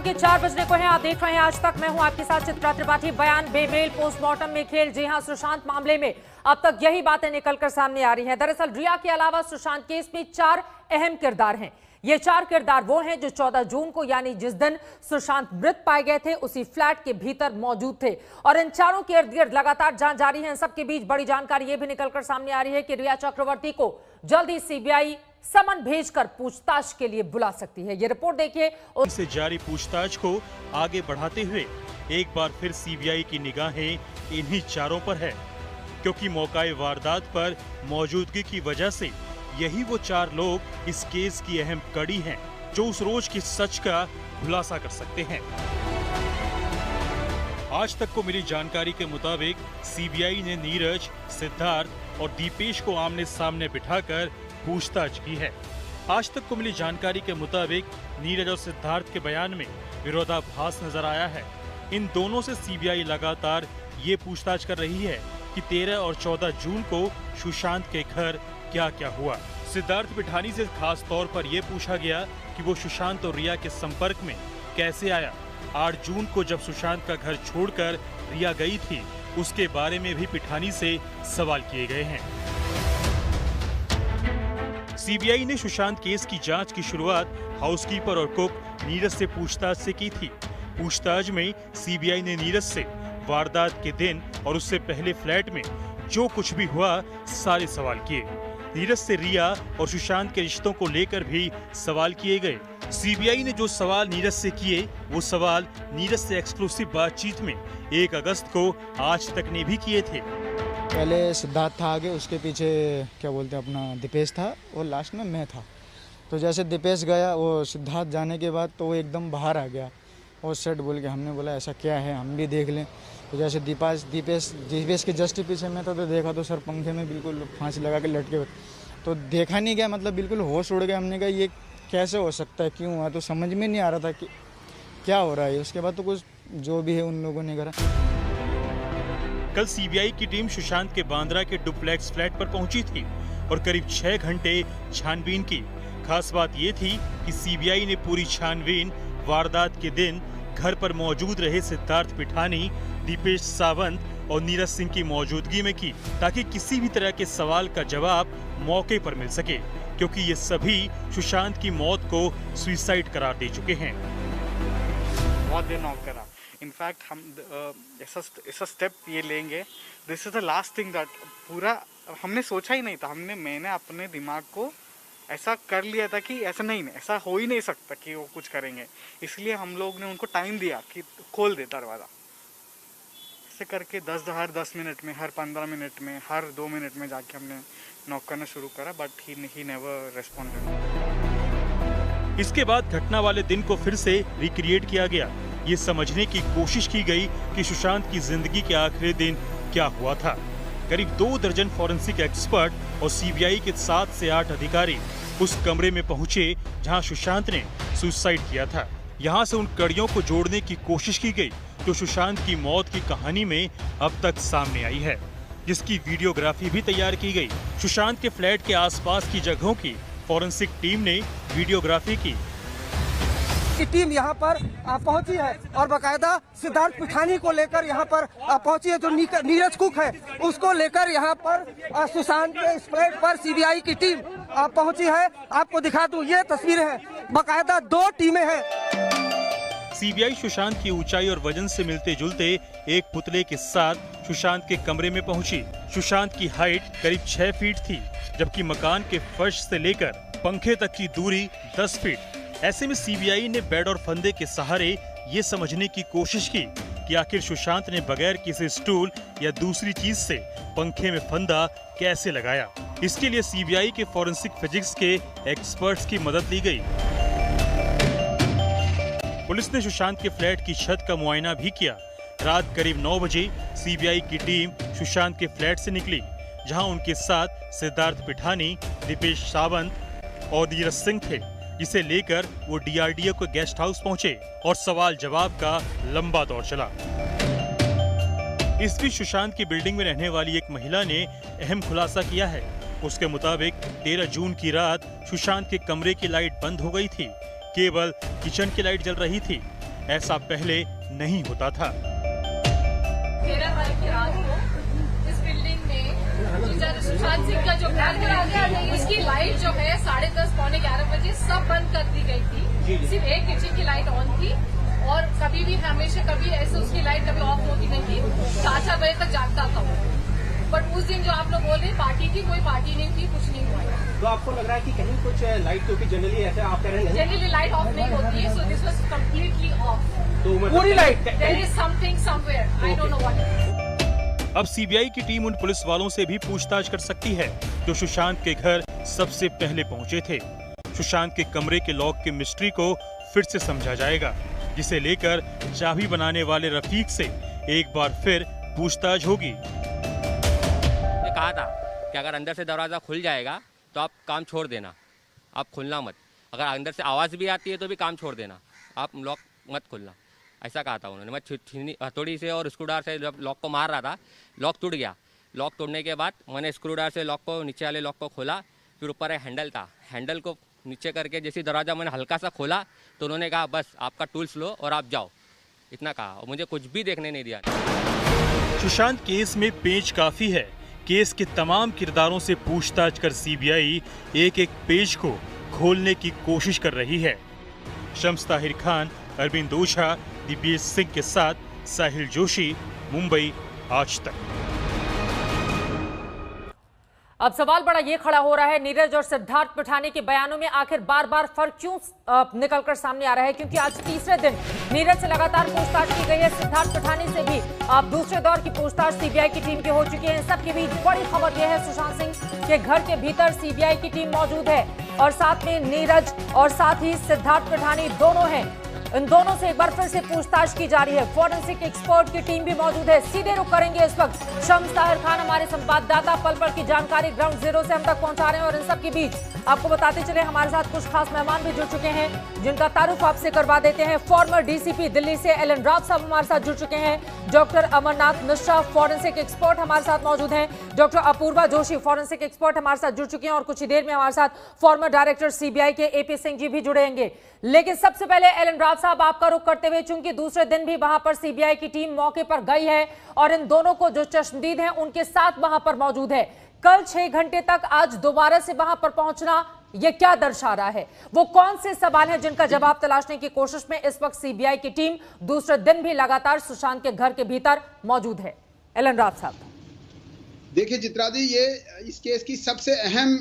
शाम के 4 बजने को हैं। आप देख रहे हैं आज तक। मैं हूं आपके साथ चित्रा त्रिपाठी। बयान बेमेल, पोस्टमार्टम में खेल। जी हां, सुशांत मामले में अब तक यही बातें निकलकर सामने आ रही हैं। दरअसल रिया के अलावा सुशांत केस में 4 अहम किरदार हैं। ये 4 किरदार वो हैं जो 14 जून को यानी जिस दिन सुशांत मृत पाए गए थे उसी फ्लैट के भीतर मौजूद थे। और इन चारों के इर्द गिर्द लगातार जांच जारी है। इन सबके बीच बड़ी जानकारी ये भी निकलकर सामने आ रही है कि रिया चक्रवर्ती को जल्द ही सीबीआई समन भेजकर पूछताछ के लिए बुला सकती है। ये रिपोर्ट देखिए। से जारी पूछताछ को आगे बढ़ाते हुए एक बार फिर सीबीआई की निगाहें इन्हीं चारों पर है, क्योंकि मौकाए वारदात पर मौजूदगी की वजह से यही वो 4 लोग इस केस की अहम कड़ी हैं, जो उस रोज की सच का खुलासा कर सकते हैं। आज तक को मिली जानकारी के मुताबिक सीबीआई ने नीरज, सिद्धार्थ और दीपेश को आमने सामने बिठाकर पूछताछ की है। आज तक को मिली जानकारी के मुताबिक नीरज और सिद्धार्थ के बयान में विरोधाभास नजर आया है। इन दोनों से सीबीआई लगातार ये पूछताछ कर रही है कि 13 और 14 जून को सुशांत के घर क्या क्या हुआ। सिद्धार्थ पिठानी से खास तौर पर यह पूछा गया कि वो सुशांत और रिया के संपर्क में कैसे आया। 8 जून को जब सुशांत का घर छोड़कर रिया गई थी, उसके बारे में भी पिठानी से सवाल किए गए हैं। सीबीआई ने सुशांत केस की जांच की शुरुआत हाउसकीपर और कुक नीरज से पूछताछ से की थी। पूछताछ में सीबीआई ने नीरज से वारदात के दिन और उससे पहले फ्लैट में जो कुछ भी हुआ सारे सवाल किए। नीरज से रिया और सुशांत के रिश्तों को लेकर भी सवाल किए गए। सीबीआई ने जो सवाल नीरज से किए, वो सवाल नीरज से एक्सक्लूसिव बातचीत में 1 अगस्त को आज तक ने भी किए थे। पहले सिद्धार्थ था आगे, उसके पीछे क्या बोलते हैं अपना दीपेश था और लास्ट में मैं था। तो जैसे दीपेश गया, वो सिद्धार्थ जाने के बाद तो वो एकदम बाहर आ गया और सेट बोल के हमने बोला ऐसा क्या है, हम भी देख लें। तो जैसे दीपेश के जस्ट पीछे में था तो देखा तो सर पंखे में बिल्कुल फांसी लगा के लटके। तो देखा नहीं गया, मतलब बिल्कुल होश उड़ गया। हमने कहा ये कैसे हो सकता है, क्यों हुआ, तो समझ में नहीं आ रहा था कि क्या हो रहा है। उसके बाद तो कुछ जो भी है उन लोगों ने करा। कल सीबीआई की टीम सुशांत के बांद्रा के डुप्लेक्स फ्लैट पर पहुंची थी और करीब 6 घंटे छानबीन की। खास बात ये थी कि सीबीआई ने पूरी छानबीन वारदात के दिन घर पर मौजूद रहे सिद्धार्थ पिठानी, दीपेश सावंत और नीरज सिंह की मौजूदगी में की, ताकि किसी भी तरह के सवाल का जवाब मौके पर मिल सके, क्योंकि ये सभी सुशांत की मौत को सुसाइड करार दे चुके हैं। बहुत देर नॉक करा। इनफैक्ट हम ऐसा स्टेप ये लेंगे, this is the last thing that पूरा हमने सोचा ही नहीं था। मैंने अपने दिमाग को ऐसा कर लिया था कि ऐसा हो ही नहीं सकता कि वो कुछ करेंगे। इसलिए हम लोग ने उनको टाइम दिया कि खोल दे दरवाज़ा। ऐसे करके हर 10 मिनट में, हर 15 मिनट में, हर 2 मिनट में जाके हमने नॉक करना शुरू करा, बट ही नेवर रेस्पॉन्डेड। इसके बाद घटना वाले दिन को फिर से रिक्रिएट किया गया। ये समझने की कोशिश की गई कि सुशांत की जिंदगी के आखिरी दिन क्या हुआ था। करीब 2 दर्जन फॉरेंसिक एक्सपर्ट और सीबीआई के 7 से 8 अधिकारी उस कमरे में पहुंचे जहां सुशांत ने सुसाइड किया था। यहां से उन कड़ियों को जोड़ने की कोशिश की गई जो सुशांत की मौत की कहानी में अब तक सामने आई है, जिसकी वीडियोग्राफी भी तैयार की गई। सुशांत के फ्लैट के आसपास की जगहों की फॉरेंसिक टीम ने वीडियोग्राफी की। टीम यहाँ पर पहुंची है और बाकायदा सिद्धार्थ पिठानी को लेकर यहाँ पर पहुंची है। जो नीरज कुक है उसको लेकर यहाँ पर सुशांत के इस फ्लैट पर सीबीआई की टीम पहुंची है। आपको दिखा दूं, ये तस्वीरें हैं, बाकायदा 2 टीमें हैं। सीबीआई सुशांत की ऊंचाई और वजन से मिलते जुलते एक पुतले के साथ सुशांत के कमरे में पहुंची। सुशांत की हाइट करीब 6 फीट थी, जबकि मकान के फर्श से लेकर पंखे तक की दूरी 10 फीट। ऐसे में सीबीआई ने बेड और फंदे के सहारे ये समझने की कोशिश की कि आखिर सुशांत ने बगैर किसी स्टूल या दूसरी चीज से पंखे में फंदा कैसे लगाया। इसके लिए सीबीआई के फॉरेंसिक फिजिक्स के एक्सपर्ट्स की मदद ली गई। पुलिस ने सुशांत के फ्लैट की छत का मुआयना भी किया। रात करीब 9 बजे सीबीआई की टीम सुशांत के फ्लैट से निकली, जहां उनके साथ सिद्धार्थ पिठानी, दीपेश सावंत और नीरज सिंह थे, जिसे लेकर वो डीआरडीओ के गेस्ट हाउस पहुंचे और सवाल जवाब का लंबा दौर चला। इस बीच सुशांत की बिल्डिंग में रहने वाली एक महिला ने अहम खुलासा किया है। उसके मुताबिक 13 जून की रात सुशांत के कमरे की लाइट बंद हो गई थी, केवल किचन की लाइट जल रही थी। ऐसा पहले नहीं होता था। 13 तारीख की रात को इस बिल्डिंग में सुशांत सिंह का जो घर उसकी लाइट जो है 10:30 पौने 11 बजे सब बंद कर दी गई थी। सिर्फ एक किचन की लाइट ऑन थी और कभी भी हमेशा कभी ऐसे उसकी लाइट कभी ऑफ होती नहीं थी। 4 बजे तक जागता था। बट उस दिन जो आप लोग बोल रहे पार्टी थी, कोई पार्टी नहीं थी, कुछ नहीं हुआ। तो आपको लग रहा है कि कहीं कुछ लाइट, क्योंकि जनरली ऐसे आप कह रहे हैं जनरली लाइट ऑफ नहीं होती है, so this was completely off. तो पूरी light there is something somewhere, I don't know what. अब सीबीआई की टीम उन पुलिस वालों से भी पूछताछ कर सकती है जो सुशांत के घर सबसे पहले पहुंचे थे। सुशांत के कमरे के लॉक के मिस्ट्री को फिर से समझा जाएगा, जिसे लेकर चाबी बनाने वाले रफीक से एक बार फिर पूछताछ होगी। कहा था कि अगर अंदर से दरवाज़ा खुल जाएगा तो आप काम छोड़ देना, आप खुलना मत। अगर अंदर से आवाज़ भी आती है तो भी काम छोड़ देना, आप लॉक मत खुलना, ऐसा कहा था उन्होंने। मैं हथौड़ी से और स्क्रूड्राइवर से जब लॉक को मार रहा था, लॉक टूट गया। लॉक तोड़ने के बाद मैंने स्क्रूड्राइवर से लॉक को, नीचे वाले लॉक को खोला। फिर ऊपर एक हैंडल था, हैंडल को नीचे करके जैसे दरवाज़ा मैंने हल्का सा खोला तो उन्होंने कहा बस आपका टूल्स लो और आप जाओ, इतना कहा। और मुझे कुछ भी देखने नहीं दिया। सुशांत केस में पेच काफी है। केस के तमाम किरदारों से पूछताछ कर सीबीआई एक एक पेज को खोलने की कोशिश कर रही है। शम्स ताहिर खान, अरविंद ओझा, दीपेश सिंह के साथ साहिल जोशी, मुंबई आज तक। अब सवाल बड़ा ये खड़ा हो रहा है, नीरज और सिद्धार्थ पिठानी के बयानों में आखिर बार बार फर्क क्यों निकलकर सामने आ रहा है? क्योंकि आज तीसरे दिन नीरज से लगातार पूछताछ की गई है, सिद्धार्थ पिठानी से भी अब दूसरे दौर की पूछताछ सीबीआई की टीम की हो चुकी है। इन सबके बीच बड़ी खबर यह है, सुशांत सिंह के घर के भीतर सीबीआई की टीम मौजूद है और साथ में नीरज और साथ ही सिद्धार्थ पिठानी दोनों हैं। इन दोनों से एक बार फिर से पूछताछ की जा रही है। फॉरेंसिक एक्सपर्ट की टीम भी मौजूद है। सीधे रुख करेंगे इस वक्त शम्स ताहिर खान, हमारे संवाददाता, पल पल की जानकारी ग्राउंड जीरो से हम तक पहुंचा रहे हैं। और इन सब के बीच आपको बताते चले हमारे साथ कुछ खास मेहमान भी जुड़ चुके हैं, जिनका तारुफ आपसे करवा देते हैं। फॉर्मर डीसीपी दिल्ली से एलन राव साहब हमारे साथ जुड़ चुके हैं। Doctor Amarnath Mishra forensic expert हमारे साथ मौजूद हैं। Doctor Apurva Joshi forensic expert हमारे साथ जुड़ चुके हैं और कुछ ही देर में हमारे साथ फॉर्मर डायरेक्टर सीबीआई के एपी सिंह जी भी जुड़ेंगे। लेकिन सबसे पहले एलन राव साहब आपका रुख करते हुए, चूंकि दूसरे दिन भी वहां पर सीबीआई की टीम मौके पर गई है और इन दोनों को जो चश्मदीद हैं उनके साथ वहां पर मौजूद है, कल 6 घंटे तक आज दोबारा से वहां पर पहुंचना यह क्या दर्शा रहा है? वो कौन से सवाल हैं जिनका जवाब तलाशने की कोशिश में इस वक्त सीबीआई की टीम दूसरे दिन भी लगातार सुशांत के घर के भीतर मौजूद है? एलन राव साहब देखिए चित्रा जी, ये इस केस की सबसे अहम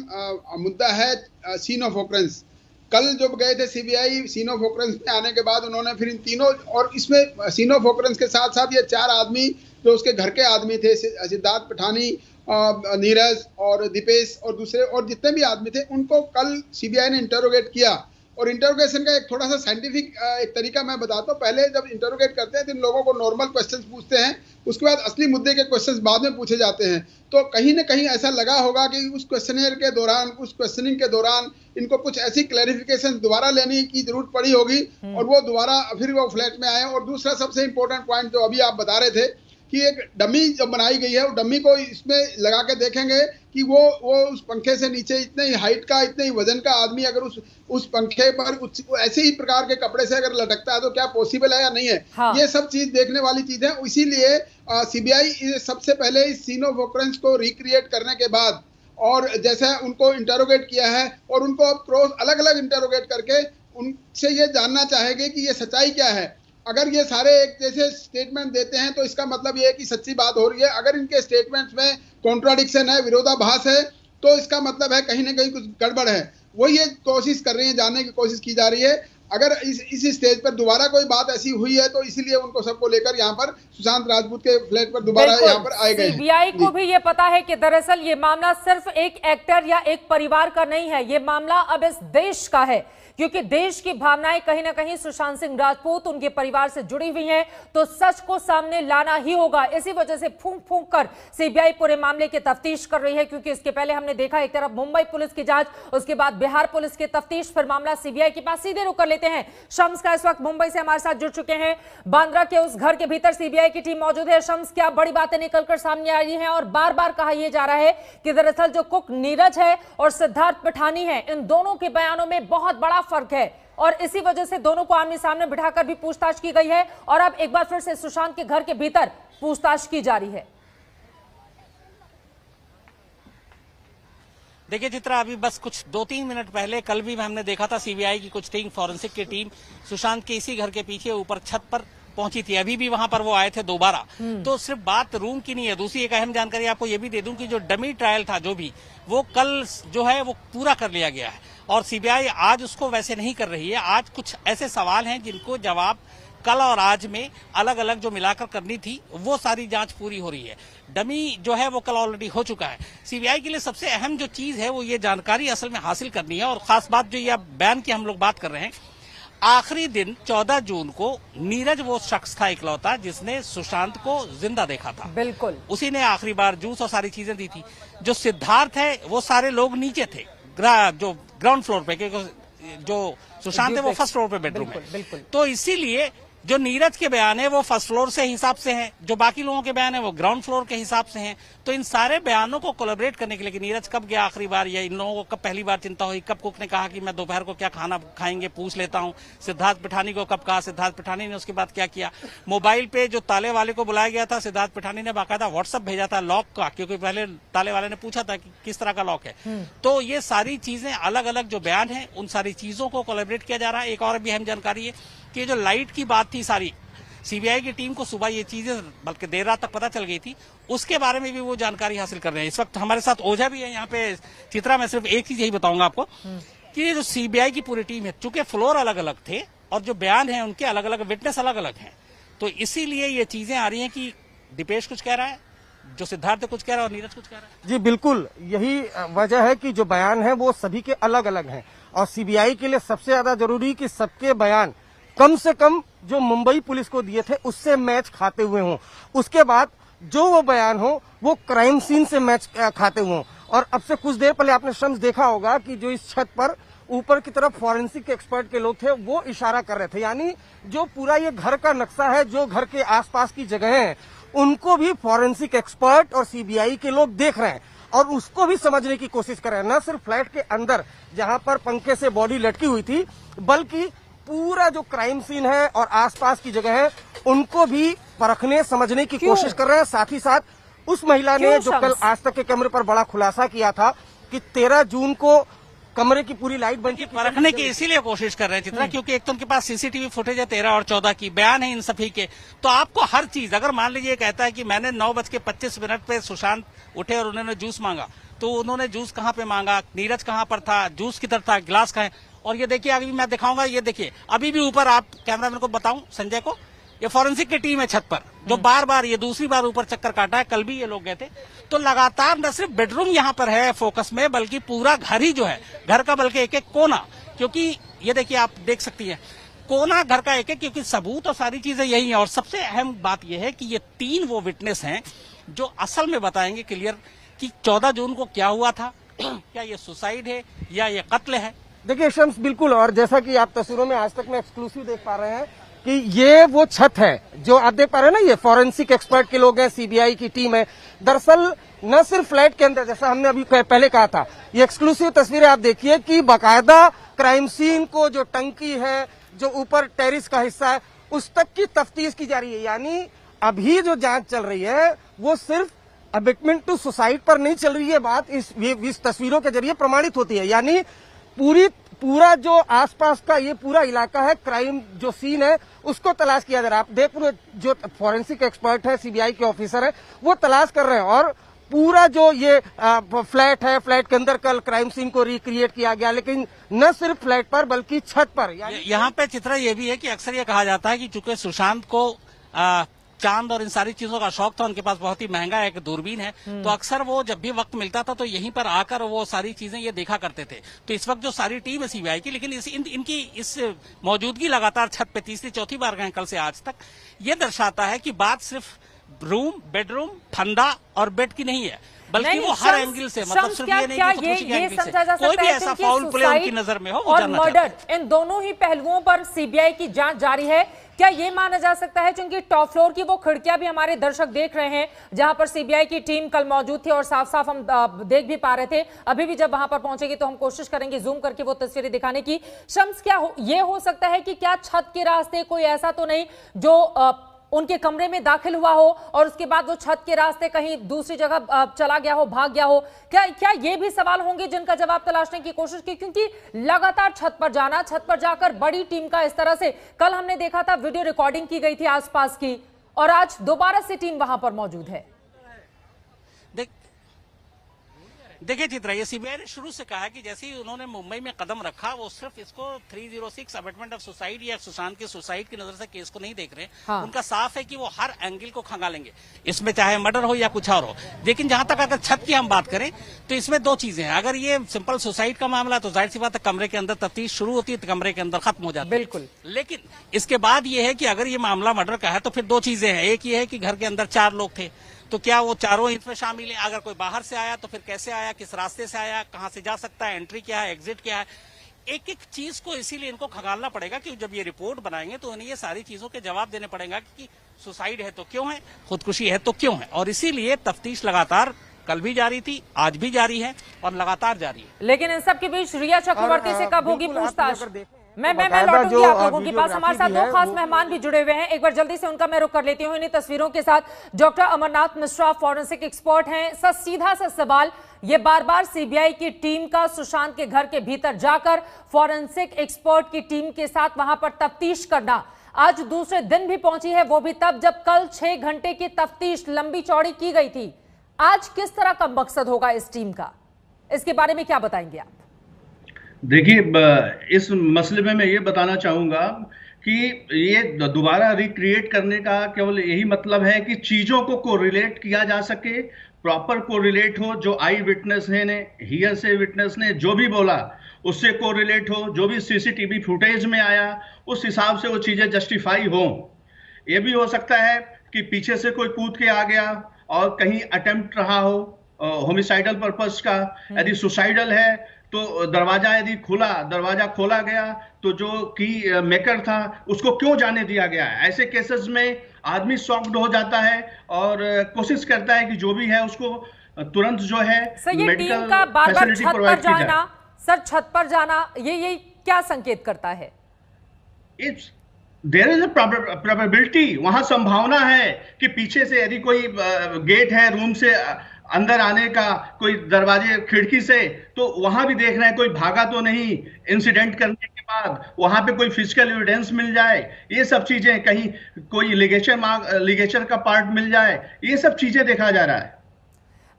मुद्दा है सीन ऑफ ऑकरेंस। कल जब गए थे सीबीआई, सीन ऑफ ऑकरेंस में आने के बाद उन्होंने फिर इन तीनों, और इसमें सीन ऑफ ऑकरेंस के साथ साथ ये 4 आदमी जो उसके घर के आदमी थे, सिद्धार्थ पिठानी, नीरज और दीपेश और दूसरे और जितने भी आदमी थे, उनको कल सीबीआई ने इंटरोगेट किया। और इंटरोगेशन का एक थोड़ा सा साइंटिफिक एक तरीका मैं बताता हूँ। पहले जब इंटरोगेट करते हैं तो इन लोगों को नॉर्मल क्वेश्चंस पूछते हैं, उसके बाद असली मुद्दे के क्वेश्चंस बाद में पूछे जाते हैं। तो कहीं ना कहीं ऐसा लगा होगा कि उस क्वेश्चनियर के दौरान, उस क्वेश्चनिंग के दौरान इनको कुछ ऐसी क्लैरिफिकेशन दोबारा लेने की जरूरत पड़ी होगी और वो दोबारा फिर वो फ्लैट में आए। और दूसरा सबसे इंपॉर्टेंट पॉइंट जो अभी आप बता रहे थे कि एक डमी जो बनाई गई है, वो डमी को इसमें लगा के देखेंगे कि वो उस पंखे से नीचे इतने ही हाइट का, इतने ही वजन का आदमी अगर उस पंखे पर ऐसे ही प्रकार के कपड़े से अगर लटकता है तो क्या पॉसिबल है या नहीं है। हाँ। ये सब चीज देखने वाली चीज है। इसीलिए सीबीआई सबसे पहले इस सीन ऑफ ऑकरेंस को रिक्रिएट करने के बाद और जैसे उनको इंटरोगेट किया है और उनको अब क्रॉस अलग अलग इंटरोगेट करके उनसे ये जानना चाहेंगे कि ये सच्चाई क्या है। अगर ये सारे एक जैसे स्टेटमेंट देते हैं तो इसका मतलब ये है कि सच्ची बात हो रही है। अगर इनके स्टेटमेंट्स में कॉन्ट्राडिक्शन है, विरोधाभास है, तो इसका मतलब है कहीं ना कहीं कुछ गड़बड़ है। वो ये कोशिश कर रही है, जानने की कोशिश की जा रही है। अगर इस स्टेज पर दोबारा कोई बात ऐसी हुई है तो इसीलिए उनको सबको लेकर यहाँ पर सुशांत राजपूत के फ्लैट पर दोबारा यहाँ पर आए गए। सीबीआई को भी ये पता है कि दरअसल ये मामला सिर्फ एक एक्टर या एक परिवार का नहीं है, ये मामला अब इस देश का है, क्योंकि देश की भावनाएं कहीं ना कहीं सुशांत सिंह राजपूत, उनके परिवार से जुड़ी हुई हैं, तो सच को सामने लाना ही होगा। इसी वजह से फूंक फूंक कर सीबीआई पूरे मामले की तफ्तीश कर रही है, क्योंकि इसके पहले हमने देखा एक तरफ मुंबई पुलिस की जांच, उसके बाद बिहार पुलिस की तफ्तीश, फिर मामला सीबीआई के पास। सीधे रुक कर लेते हैं शम्स का, इस वक्त मुंबई से हमारे साथ जुड़ चुके हैं। बांद्रा के उस घर के भीतर सीबीआई की टीम मौजूद है। शम्स, क्या बड़ी बातें निकलकर सामने आ रही हैं और बार बार कहा यह जा रहा है कि दरअसल जो कुक नीरज है और सिद्धार्थ पिठानी है, इन दोनों के बयानों में बहुत बड़ा फर्क है और इसी वजह से दोनों को आमने सामने बिठाकर भी पूछताछ की गई है और अब एक बार फिर से सुशांत के घर के भीतर पूछताछ की जा रही है। देखिए चित्रा, अभी बस कुछ 2-3 मिनट पहले कल भी हमने देखा था सीबीआई की कुछ टीम, फॉरेंसिक की टीम सुशांत के इसी घर के पीछे ऊपर छत पर पहुंची थी। अभी भी वहां पर वो आए थे दोबारा। तो सिर्फ बात रूम की नहीं है, दूसरी एक अहम जानकारी आपको ये भी दे दूं कि जो डमी ट्रायल था जो भी, वो कल जो है वो पूरा कर लिया गया है और सीबीआई आज उसको वैसे नहीं कर रही है। आज कुछ ऐसे सवाल हैं जिनको जवाब कल और आज में अलग अलग जो मिलाकर करनी थी वो सारी जांच पूरी हो रही है। डमी जो है वो कल ऑलरेडी हो चुका है। सीबीआई के लिए सबसे अहम जो चीज है वो ये जानकारी असल में हासिल करनी है। और खास बात जो ये बयान की हम लोग बात कर रहे हैं, आखिरी दिन 14 जून को नीरज वो शख्स था इकलौता जिसने सुशांत को जिंदा देखा था। बिल्कुल, उसी ने आखिरी बार जूस और सारी चीजें दी थी। जो सिद्धार्थ है वो सारे लोग नीचे थे, जो ग्राउंड फ्लोर पे, क्योंकि जो सुशांत है वो फर्स्ट फ्लोर पे बेडरूम है। तो इसीलिए जो नीरज के बयान है वो फर्स्ट फ्लोर से हिसाब से हैं, जो बाकी लोगों के बयान है वो ग्राउंड फ्लोर के हिसाब से हैं। तो इन सारे बयानों को कोलैबोरेट करने के लिए कि नीरज कब गया आखिरी बार, या इन लोगों को कब पहली बार चिंता हुई, कब कुक ने कहा कि मैं दोपहर को क्या खाना खाएंगे पूछ लेता हूं, सिद्धार्थ पिठानी को कब कहा, सिद्धार्थ पिठानी ने उसके बाद क्या किया, मोबाइल पे जो ताले वाले को बुलाया गया था सिद्धार्थ पिठानी ने बाकायदा व्हाट्सएप भेजा था लॉक का, क्योंकि पहले ताले वाले ने पूछा था कि किस तरह का लॉक है। तो ये सारी चीजें अलग अलग जो बयान है उन सारी चीजों को कोलैबोरेट किया जा रहा है। एक और भी अहम जानकारी है कि जो लाइट की बात थी सारी, सीबीआई की टीम को सुबह ये चीजें बल्कि देर रात तक पता चल गई थी, उसके बारे में भी वो जानकारी हासिल कर रहे हैं। इस वक्त हमारे साथ ओझा भी है यहाँ पे। चित्रा, मैं सिर्फ एक चीज यही बताऊंगा आपको कि ये जो सीबीआई की पूरी टीम है, चूंकि फ्लोर अलग अलग थे और जो बयान है उनके अलग अलग, विटनेस अलग अलग हैं, तो इसीलिए ये चीजें आ रही हैं कि दीपेश कुछ कह रहा है, जो सिद्धार्थ कुछ कह रहा है और नीरज कुछ कह रहा है। जी बिल्कुल, यही वजह है कि जो बयान है वो सभी के अलग अलग हैं और सीबीआई के लिए सबसे ज्यादा जरूरी कि सबके बयान कम से कम जो मुंबई पुलिस को दिए थे उससे मैच खाते हुए हों। उसके बाद जो वो बयान हो वो क्राइम सीन से मैच खाते हुए हों। और अब से कुछ देर पहले आपने शम्स देखा होगा कि जो इस छत पर ऊपर की तरफ फॉरेंसिक एक्सपर्ट के लोग थे वो इशारा कर रहे थे, यानी जो पूरा ये घर का नक्शा है, जो घर के आसपास की जगह है, उनको भी फॉरेंसिक एक्सपर्ट और सीबीआई के लोग देख रहे हैं और उसको भी समझने की कोशिश कर रहे हैं। न सिर्फ फ्लैट के अंदर जहां पर पंखे से बॉडी लटकी हुई थी, बल्कि पूरा जो क्राइम सीन है और आसपास की जगह है उनको भी परखने समझने की कोशिश कर रहे हैं। साथ ही साथ उस महिला ने जो कल आज तक के कैमरे पर बड़ा खुलासा किया था कि 13 जून को कमरे की पूरी लाइट बंद की, परखने की इसीलिए कोशिश कर रहे हैं चित्रा, क्योंकि एक तो उनके पास सीसीटीवी फुटेज है 13 और 14 की, बयान है इन सभी के। तो आपको हर चीज, अगर मान लीजिए कहता है कि मैंने 9:25 पे सुशांत उठे और उन्होंने जूस मांगा, तो उन्होंने जूस कहाँ पे मांगा, नीरज कहाँ पर था, जूस किधर था, गिलास कहाँ है। और ये देखिए अभी मैं दिखाऊंगा, ये देखिए अभी भी ऊपर, आप कैमरामैन को बताऊं, संजय को, ये फॉरेंसिक की टीम है छत पर जो बार बार ये दूसरी बार ऊपर चक्कर काटा है। कल भी ये लोग गए थे। तो लगातार न सिर्फ बेडरूम यहाँ पर है फोकस में, बल्कि पूरा घर ही जो है, घर का बल्कि एक एक कोना, क्योंकि ये देखिए आप देख सकती हैं कोना घर का एक एक, क्योंकि सबूत और सारी चीजें यही है। और सबसे अहम बात यह है कि ये 3 वो विटनेस हैं जो असल में बताएंगे क्लियर कि 14 जून को क्या हुआ था, क्या ये सुसाइड है या ये कत्ल है। देखिए शम्स, बिल्कुल, और जैसा कि आप तस्वीरों में आज तक में एक्सक्लूसिव देख पा रहे हैं कि ये वो छत है जो आप देख पा रहे हैं ना, ये फॉरेंसिक एक्सपर्ट के लोग हैं, सीबीआई की टीम है। दरअसल न सिर्फ फ्लैट के अंदर, जैसा हमने अभी पहले कहा था, ये एक्सक्लूसिव तस्वीरें आप देखिए कि बाकायदा क्राइम सीन को, जो टंकी है, जो ऊपर टेरिस का हिस्सा है, उस तक की तफ्तीश की जा रही है। यानी अभी जो जांच चल रही है वो सिर्फ अबेटमेंट टू सुसाइड पर नहीं चल रही है, बात इस तस्वीरों के जरिए प्रमाणित होती है। यानी पूरा जो आसपास का ये पूरा इलाका है, क्राइम जो सीन है उसको तलाश किया जा रहा है। आप देख पूरे जो फॉरेंसिक एक्सपर्ट है, सीबीआई के ऑफिसर है, वो तलाश कर रहे हैं। और पूरा जो ये फ्लैट है, फ्लैट के अंदर कल क्राइम सीन को रिक्रिएट किया गया, लेकिन न सिर्फ फ्लैट पर बल्कि छत पर। यहाँ पे चित्रा ये भी है कि अक्सर ये कहा जाता है कि चूंकि सुशांत को चांद और इन सारी चीजों का शौक था, उनके पास बहुत ही महंगा एक दूरबीन है, तो अक्सर वो जब भी वक्त मिलता था तो यहीं पर आकर वो सारी चीजें ये देखा करते थे। तो इस वक्त जो सारी टीम है सीबीआई की, लेकिन इनकी इस मौजूदगी लगातार छत पे तीसरी चौथी बार गए कल से आज तक, ये दर्शाता है कि बात सिर्फ रूम, बेडरूम, फंदा और बेड की नहीं है, बल्कि वो हर एंगल से, मतलब सिर्फ ये नहीं कि खुदकुशी के एंगल से कोई भी ऐसा फाउल प्ले उनकी नजर में हो वो और जानना मर्डर, इन दोनों ही पहलुओं पर सीबीआई की जांच जारी है क्या ये माना जा सकता है, क्योंकि टॉप फ्लोर की वो खिड़कियां भी हमारे दर्शक देख रहे हैं जहां पर सीबीआई की टीम कल मौजूद थी और साफ साफ हम देख भी पा रहे थे, अभी भी जब वहां पर पहुंचेगी तो हम कोशिश करेंगे जूम करके वो तस्वीरें दिखाने की। शम्स, क्या ये हो सकता है कि क्या छत के रास्ते कोई ऐसा तो नहीं जो उनके कमरे में दाखिल हुआ हो और उसके बाद वो छत के रास्ते कहीं दूसरी जगह चला गया हो, भाग गया हो? क्या ये भी सवाल होंगे जिनका जवाब तलाशने की कोशिश की, क्योंकि लगातार छत पर जाना, छत पर जाकर बड़ी टीम का इस तरह से, कल हमने देखा था वीडियो रिकॉर्डिंग की गई थी आसपास की, और आज दोबारा से टीम वहां पर मौजूद है। देखिए चित्रा, ये सीबीआई ने शुरू से कहा कि जैसे ही उन्होंने मुंबई में कदम रखा वो सिर्फ इसको 306 अबेटमेंट ऑफ सुसाइड या सुशांत के सुसाइड की नजर से केस को नहीं देख रहे। हाँ। उनका साफ है कि वो हर एंगल को खंगालेंगे, इसमें चाहे मर्डर हो या कुछ और हो। लेकिन जहां तक अगर छत की हम बात करें तो इसमें दो चीजें हैं। अगर ये सिंपल सुसाइड का मामला तो जाहिर सी बात है कमरे के अंदर तफ्तीश शुरू होती है तो कमरे के अंदर खत्म हो जाती है। बिल्कुल। लेकिन इसके बाद ये है कि अगर ये मामला मर्डर का है तो फिर दो चीजें हैं। एक ये है कि घर के अंदर 4 लोग थे, तो क्या वो चारों इसमें शामिल है? अगर कोई बाहर से आया तो फिर कैसे आया, किस रास्ते से आया, कहां से जा सकता है, एंट्री क्या है, एग्जिट क्या है? एक एक चीज को इसीलिए इनको खंगालना पड़ेगा कि जब ये रिपोर्ट बनाएंगे तो उन्हें ये सारी चीजों के जवाब देने पड़ेगा कि सुसाइड है तो क्यों है, खुदकुशी है तो क्यों है। और इसीलिए तफ्तीश लगातार कल भी जारी थी, आज भी जारी है और लगातार जारी है। लेकिन इन सब के बीच रिया चक्रवर्ती से कब होगी पूछताछ? मैं लौटूंगी आप लोगों के पास। हमारे साथ 2 खास मेहमान भी जुड़े हुए हैं, एक बार जल्दी से उनका मैं रुख कर लेती हूँ इन्हीं तस्वीरों के साथ। Doctor Amarnath Mishra forensic expert हैं। सीधा सा सवाल, ये बार बार सीबीआई की टीम का सुशांत के घर के भीतर जाकर फॉरेंसिक एक्सपर्ट की टीम के साथ वहां पर तफ्तीश करना आज दूसरे दिन भी पहुंची है, वो भी तब जब कल 6 घंटे की तफ्तीश लंबी चौड़ी की गई थी। आज किस तरह का मकसद होगा इस टीम का, इसके बारे में क्या बताएंगे आप? देखिए, इस मसले में मैं ये बताना चाहूँगा कि ये दोबारा रिक्रिएट करने का केवल यही मतलब है कि चीज़ों को कोरिलेट किया जा सके, प्रॉपर कोरिलेट हो। जो आई विटनेस ने, हियर से विटनेस ने जो भी बोला उससे कोरिलेट हो, जो भी सीसीटीवी फुटेज में आया उस हिसाब से वो चीज़ें जस्टिफाई हो। ये भी हो सकता है कि पीछे से कोई कूद के आ गया और कहीं अटेम्प्ट रहा हो होमिसाइडल पर्पस का। यदि सुसाइडल है तो दरवाजा खोला गया तो जो की मेकर था उसको क्यों जाने दिया गया? ऐसे केसेस में आदमी शॉक्ड हो जाता है और कोशिश करता है कि जो भी है उसको तुरंत जो है मेडिकल फैसिलिटी प्रोवाइड की जाए। सर, छत पर जाना ये क्या संकेत करता है? देयर इज अ प्रोबेबिलिटी, वहां संभावना है कि पीछे से यदि कोई गेट है रूम से अंदर आने का, कोई दरवाजे खिड़की से, तो वहां भी देख रहे हैं कोई भागा तो नहीं। इंसिडेंट करने के बाद वहां पे कोई फिजिकल एविडेंस मिल जाए, ये सब चीजें, कहीं कोई लिगेचर का पार्ट मिल जाए, ये सब चीजें देखा जा रहा है।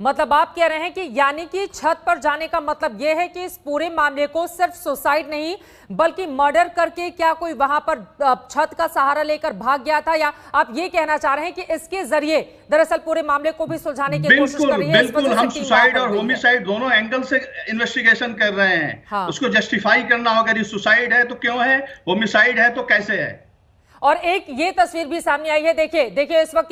मतलब आप कह रहे हैं कि यानी कि छत पर जाने का मतलब यह है कि इस पूरे मामले को सिर्फ सुसाइड नहीं बल्कि मर्डर करके क्या कोई वहां पर छत का सहारा लेकर भाग गया था, या आप ये कहना चाह रहे हैं कि इसके जरिए दरअसल पूरे मामले को भी सुलझाने की कोशिश कर रही है? बिल्कुल, हम सुसाइड और होमिसाइड दोनों एंगल से इन्वेस्टिगेशन कर रहे हैं। हाँ। उसको जस्टिफाई करना होगा, यदि सुसाइड है तो क्यों है, होमिसाइड है तो कैसे है। और एक ये तस्वीर भी सामने आई है, देखिए इस वक्त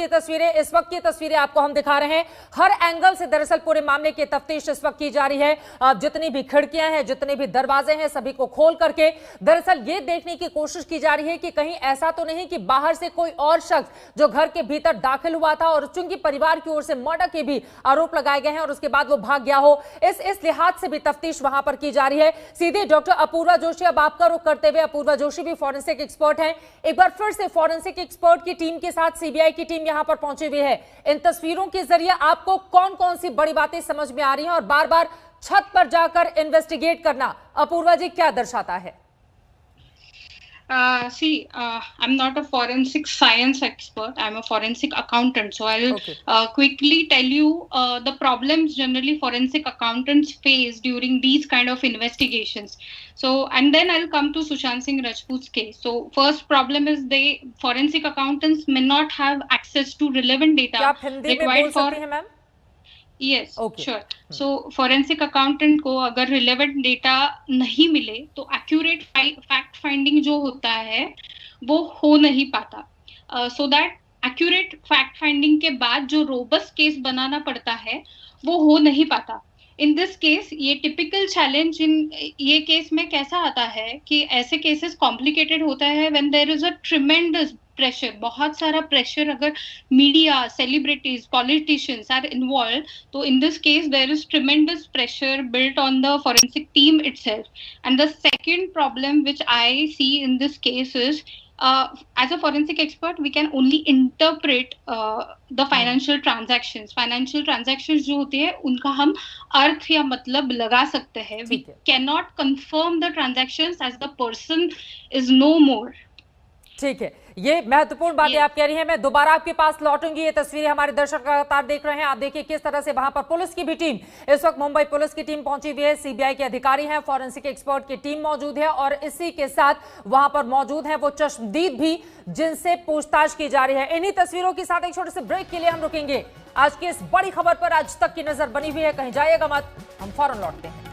की तस्वीरें आपको हम दिखा रहे हैं। हर एंगल से दरअसल पूरे मामले की तफ्तीश इस वक्त की जा रही है। जितनी भी खिड़कियां हैं, जितने भी दरवाजे हैं, सभी को खोल करके दरअसल ये देखने की कोशिश की जा रही है कि कहीं ऐसा तो नहीं कि बाहर से कोई और शख्स जो घर के भीतर दाखिल हुआ था और चूंकि परिवार की ओर से मर्डर के भी आरोप लगाए गए हैं और उसके बाद वो भाग गया हो। इस लिहाज से भी तफ्तीश वहां पर की जा रही है। सीधे डॉक्टर अपूर्वा जोशी, अब आपका रुख करते हुए, अपूर्वा जोशी भी फॉरेंसिक एक्सपर्ट हैं। एक बार फिर से फॉरेंसिक एक्सपर्ट की टीम के साथ सीबीआई की टीम यहां पर पहुंची हुई है। इन तस्वीरों के जरिए आपको कौन कौन सी बड़ी बातें समझ में आ रही हैं और बार बार छत पर जाकर इन्वेस्टिगेट करना, अपूर्वा जी, क्या दर्शाता है? I'm not a forensic science expert. I'm a forensic accountant. So I'll quickly tell you the problems generally forensic accountants face during these kind of investigations. So, and then I'll come to Sushant Singh Rajput's case. So first problem is forensic accountants may not have access to relevant data required for. Yes, sure. So forensic accountant को अगर relevant data नहीं मिले तो accurate fact finding जो होता है वो हो नहीं पाता. So that accurate fact finding के बाद जो robust case बनाना पड़ता है वो हो नहीं पाता. इन दिस केस ये टिपिकल चैलेंज इन ये केस में कैसा आता है कि ऐसे केसेस कॉम्प्लिकेटेड होता है when there is a tremendous pressure, बहुत सारा प्रेशर अगर media, celebrities, politicians are involve, तो in this case there is tremendous pressure built on the forensic team itself. And the second problem which I see in this case is as a forensic expert we can only interpret the financial transactions. Financial transactions जो होते हैं उनका हम अर्थ या मतलब लगा सकते हैं. We cannot confirm the transactions as the person is no more. ठीक है, ये महत्वपूर्ण बातें आप कह रही हैं. मैं दोबारा आपके पास लौटूंगी. ये तस्वीरें हमारे दर्शक लगातार देख रहे हैं. आप देखिए किस तरह से वहां पर पुलिस की भी टीम, इस वक्त मुंबई पुलिस की टीम पहुंची हुई है, सीबीआई के अधिकारी हैं, फॉरेंसिक एक्सपर्ट की टीम मौजूद है और इसी के साथ वहां पर मौजूद है वो चश्मदीद भी जिनसे पूछताछ की जा रही है. इन्हीं तस्वीरों के साथ एक छोटे से ब्रेक के लिए हम रुकेंगे. आज की इस बड़ी खबर पर आज तक की नजर बनी हुई है, कहीं जाइएगा मत, हम फौरन लौटते हैं.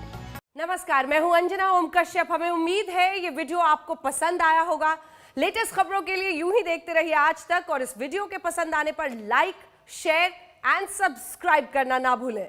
नमस्कार, मैं हूं अंजना ओम कश्यप. हमें उम्मीद है ये वीडियो आपको पसंद आया होगा. लेटेस्ट खबरों के लिए यूं ही देखते रहिए आज तक और इस वीडियो के पसंद आने पर लाइक, शेयर एंड सब्सक्राइब करना ना भूलें.